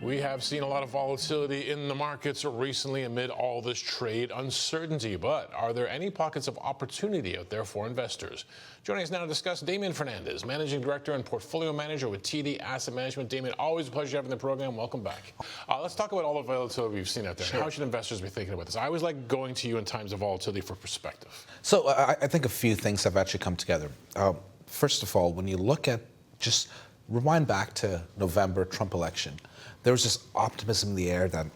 We have seen a lot of volatility in the markets recently amid all this trade uncertainty. But are there any pockets of opportunity out there for investors? Joining us now to discuss, Damian Fernandes, Managing Director and Portfolio Manager with TD Asset Management. Damian, always a pleasure having the program. Welcome back. Let's talk about all the volatility we've seen out there. Sure. How should investors be thinking about this? I always like going to you in times of volatility for perspective. So I think a few things have actually come together. First of all, when you look at, just rewind back to November Trump election, there was this optimism in the air that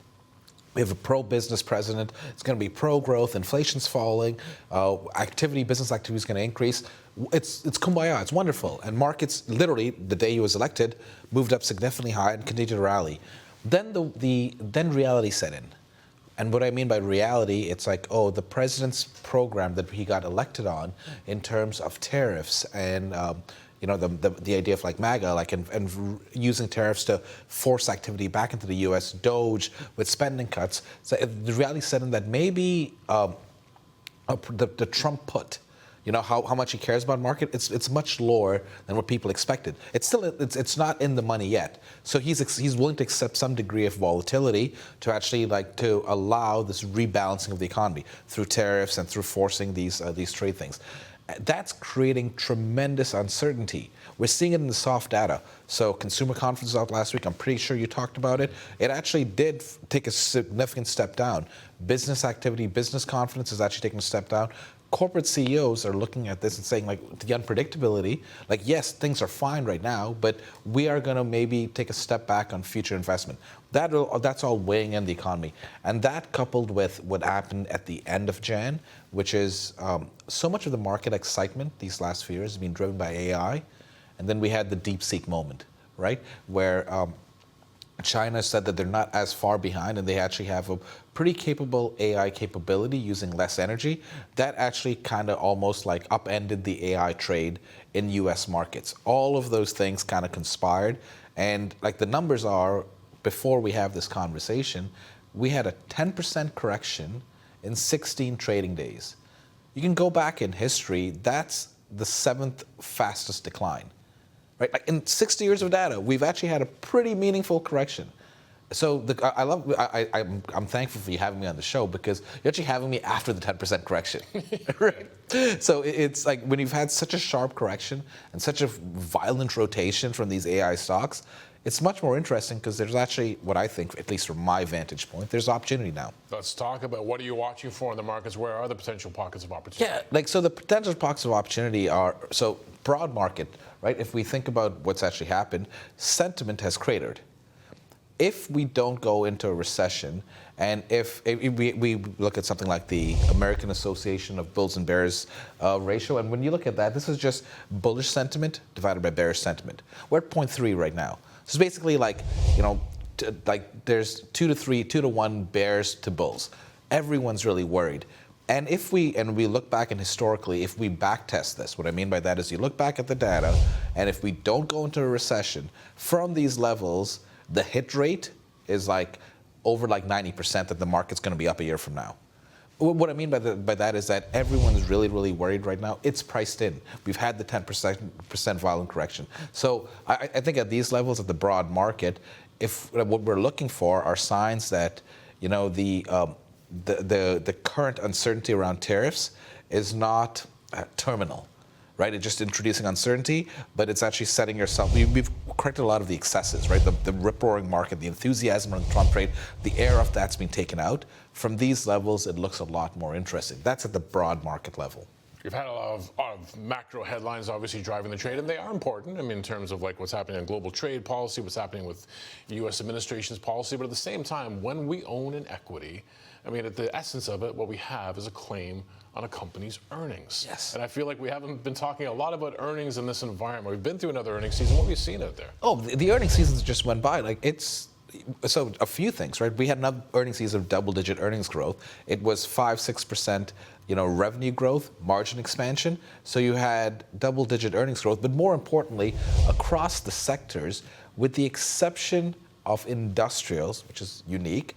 we have a pro-business president, it's going to be pro-growth, inflation's falling, business activity is going to increase. It's kumbaya, it's wonderful. And markets, literally, the day he was elected, moved up significantly high and continued to rally. Then then reality set in. And what I mean by reality, it's like, oh, the president's program that he got elected on in terms of tariffs and the idea of like MAGA, and using tariffs to force activity back into the U.S., Doge with spending cuts. So the reality set in that maybe the Trump put, how much he cares about market, it's much lower than what people expected. It's not in the money yet. So he's willing to accept some degree of volatility to actually to allow this rebalancing of the economy through tariffs and through forcing these trade things. That's creating tremendous uncertainty. We're seeing it in the soft data. So consumer confidence out last week, I'm pretty sure you talked about it. It actually did take a significant step down. Business activity, business confidence is actually taking a step down. Corporate CEOs are looking at this and saying, the unpredictability, yes, things are fine right now, but we are going to maybe take a step back on future investment. That's all weighing in the economy. And that coupled with what happened at the end of Jan, which is so much of the market excitement these last few years has been driven by AI. And then we had the DeepSeek moment, right, where China said that they're not as far behind and they actually have a pretty capable AI capability using less energy. That actually kind of almost upended the AI trade in US markets. All of those things kind of conspired. And the numbers are, before we have this conversation, we had a 10% correction in 16 trading days. You can go back in history, that's the 7th fastest decline. Right? In 60 years of data, we've actually had a pretty meaningful correction. So I'm thankful for you having me on the show because you're actually having me after the 10% correction. Right? So it's when you've had such a sharp correction and such a violent rotation from these AI stocks, it's much more interesting because there's actually, what I think, at least from my vantage point, there's opportunity now. Let's talk about what are you watching for in the markets? Where are the potential pockets of opportunity? Yeah, so the potential pockets of opportunity are, so broad market, right? If we think about what's actually happened, sentiment has cratered. If we don't go into a recession, and if we look at something like the American Association of Bulls and Bears ratio, and when you look at that, this is just bullish sentiment divided by bearish sentiment. We're at 0.3 right now. So it's basically there's 2 to 1 bears to bulls. Everyone's really worried. And if we look back and historically, if we back test this, what I mean by that is you look back at the data, and if we don't go into a recession, from these levels, the hit rate is over 90% that the market's going to be up a year from now. What I mean by that is that everyone is really, really worried right now. It's priced in. We've had the 10% violent correction. So I think at these levels of the broad market, if what we're looking for are signs that the current uncertainty around tariffs is not terminal, right? It's just introducing uncertainty, but it's actually setting yourself. We've corrected a lot of the excesses, right? The rip-roaring market, the enthusiasm around the Trump trade, the air of that's been taken out. From these levels, it looks a lot more interesting. That's at the broad market level. You've had a lot of macro headlines obviously driving the trade, and they are important. In terms of what's happening in global trade policy, what's happening with U.S. administration's policy. But at the same time, when we own an equity, at the essence of it, what we have is a claim on a company's earnings. Yes. And I feel like we haven't been talking a lot about earnings in this environment. We've been through another earnings season. What have you seen out there? Oh, the earnings seasons just went by. So a few things, right? We had another earnings season of double-digit earnings growth. It was 5-6%, revenue growth, margin expansion. So you had double-digit earnings growth, but more importantly, across the sectors, with the exception of industrials, which is unique,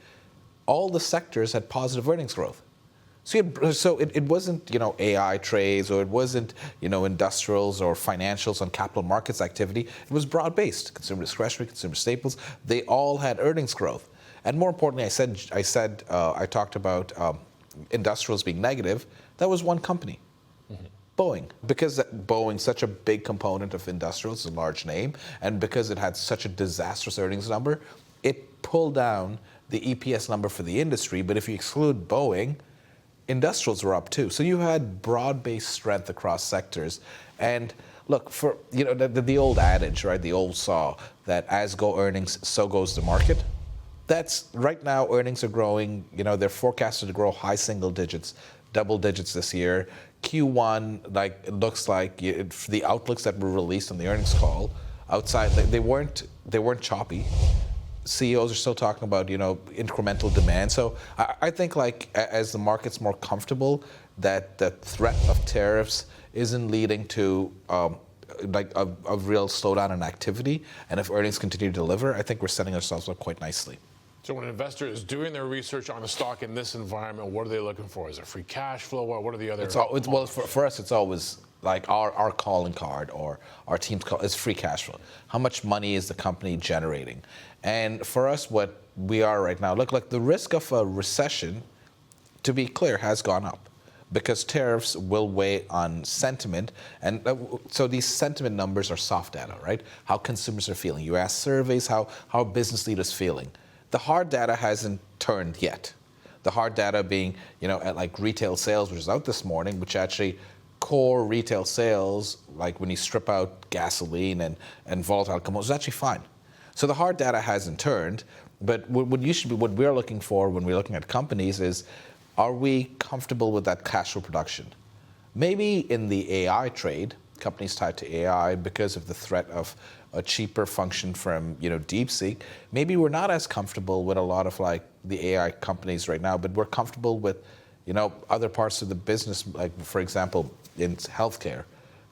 all the sectors had positive earnings growth. So it wasn't, AI trades, or it wasn't, industrials or financials on capital markets activity. It was broad-based. Consumer discretionary, consumer staples, they all had earnings growth. And more importantly, I talked about industrials being negative. That was one company, Boeing. Because Boeing's such a big component of industrials, a large name, and because it had such a disastrous earnings number, it pulled down the EPS number for the industry. But if you exclude Boeing, industrials were up too. So you had broad-based strength across sectors. And look, for the old adage, right? The old saw that as go earnings, so goes the market. That's right now, earnings are growing. They're forecasted to grow high single digits, double digits this year. Q1, it looks like the outlooks that were released on the earnings call outside, they weren't choppy. CEOs are still talking about, incremental demand. So I think as the market's more comfortable that the threat of tariffs isn't leading to a real slowdown in activity, and if earnings continue to deliver, I think we're setting ourselves up quite nicely. So when an investor is doing their research on a stock in this environment, what are they looking for? Is it free cash flow? What are the other? For us, it's always like our calling card, or our team's call is free cash flow. How much money is the company generating? And for us, what we are right now, look, the risk of a recession, to be clear, has gone up because tariffs will weigh on sentiment. And so these sentiment numbers are soft data, right? How consumers are feeling. You ask surveys, how are business leaders feeling? The hard data hasn't turned yet. The hard data being, at retail sales, which is out this morning, which actually core retail sales, like when you strip out gasoline and volatile commodities, is actually fine. So the hard data hasn't turned, but what we're looking for when we're looking at companies is, are we comfortable with that cash flow production? Maybe in the AI trade, companies tied to AI, because of the threat of a cheaper function from DeepSeek, maybe we're not as comfortable with a lot of the AI companies right now, but we're comfortable with other parts of the business, like for example in healthcare,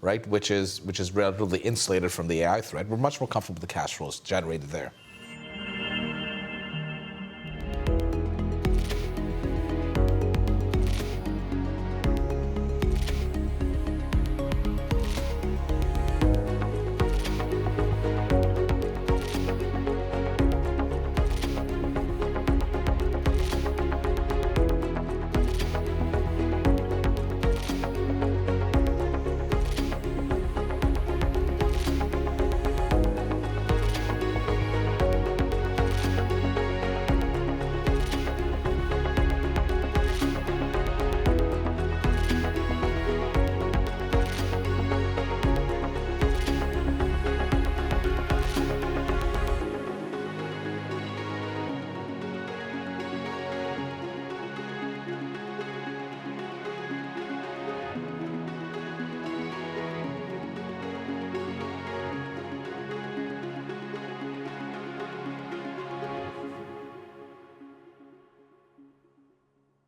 right, which is relatively insulated from the AI threat. We're much more comfortable with the cash flows generated there.